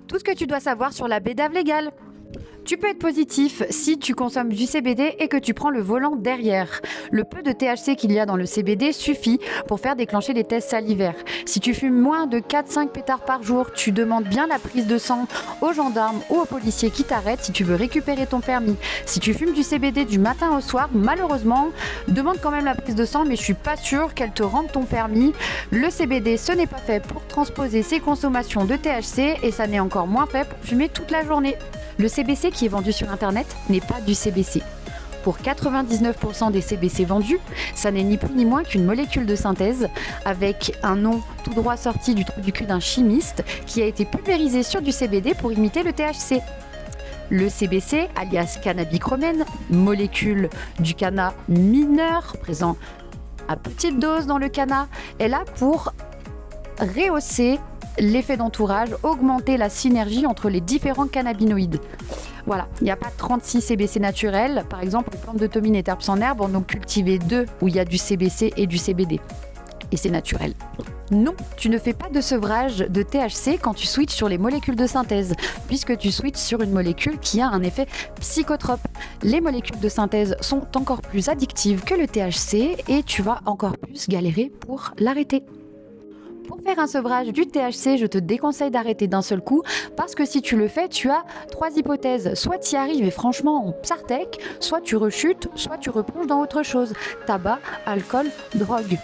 Tout ce que tu dois savoir sur la bédave légale. Tu peux être positif si tu consommes du CBD et que tu prends le volant derrière. Le peu de THC qu'il y a dans le CBD suffit pour faire déclencher les tests salivaires. Si tu fumes moins de 4-5 pétards par jour, tu demandes bien la prise de sang aux gendarmes ou aux policiers qui t'arrêtent si tu veux récupérer ton permis. Si tu fumes du CBD du matin au soir, malheureusement, demande quand même la prise de sang, mais je suis pas sûre qu'elle te rende ton permis. Le CBD, ce n'est pas fait pour transposer ses consommations de THC et ça n'est encore moins fait pour fumer toute la journée. Le CBC qui est vendu sur internet n'est pas du CBC. Pour 99% des CBC vendus, ça n'est ni plus ni moins qu'une molécule de synthèse avec un nom tout droit sorti du trou du cul d'un chimiste qui a été pulvérisé sur du CBD pour imiter le THC. Le CBC, alias cannabichromène, molécule du canna mineur présent à petite dose dans le canna, est là pour rehausser l'effet d'entourage, augmenter la synergie entre les différents cannabinoïdes. Voilà, il n'y a pas 36 CBC naturels. Par exemple, les plantes de Tomine et Terps en herbe en ont cultivé 2 où il y a du CBC et du CBD. Et c'est naturel. Non, tu ne fais pas de sevrage de THC quand tu switches sur les molécules de synthèse, puisque tu switches sur une molécule qui a un effet psychotrope. Les molécules de synthèse sont encore plus addictives que le THC et tu vas encore plus galérer pour l'arrêter. Pour faire un sevrage du THC, je te déconseille d'arrêter d'un seul coup parce que si tu le fais, tu as 3 hypothèses. Soit tu y arrives et franchement on psartèque, soit tu rechutes, soit tu replonges dans autre chose. Tabac, alcool, drogue.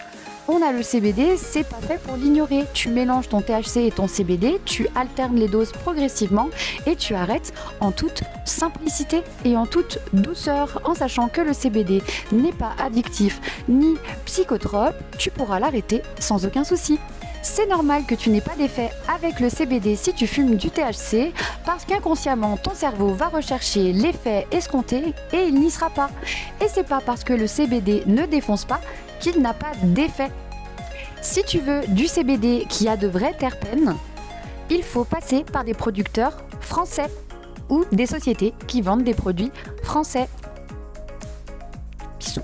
On a le CBD, c'est pas fait pour l'ignorer. Tu mélanges ton THC et ton CBD, tu alternes les doses progressivement et tu arrêtes en toute simplicité et en toute douceur en sachant que le CBD n'est pas addictif ni psychotrope. Tu pourras l'arrêter sans aucun souci. C'est normal que tu n'aies pas d'effet avec le CBD si tu fumes du THC parce qu'inconsciemment ton cerveau va rechercher l'effet escompté et il n'y sera pas. Et c'est pas parce que le CBD ne défonce pas qu'il n'a pas d'effet. Si tu veux du CBD qui a de vrais terpènes, il faut passer par des producteurs français ou des sociétés qui vendent des produits français. Bisous.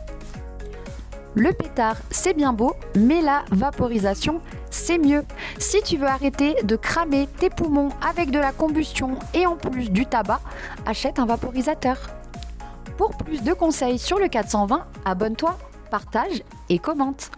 Le pétard, c'est bien beau, mais la vaporisation, c'est mieux. Si tu veux arrêter de cramer tes poumons avec de la combustion et en plus du tabac, achète un vaporisateur. Pour plus de conseils sur le 420, abonne-toi, partage et commente.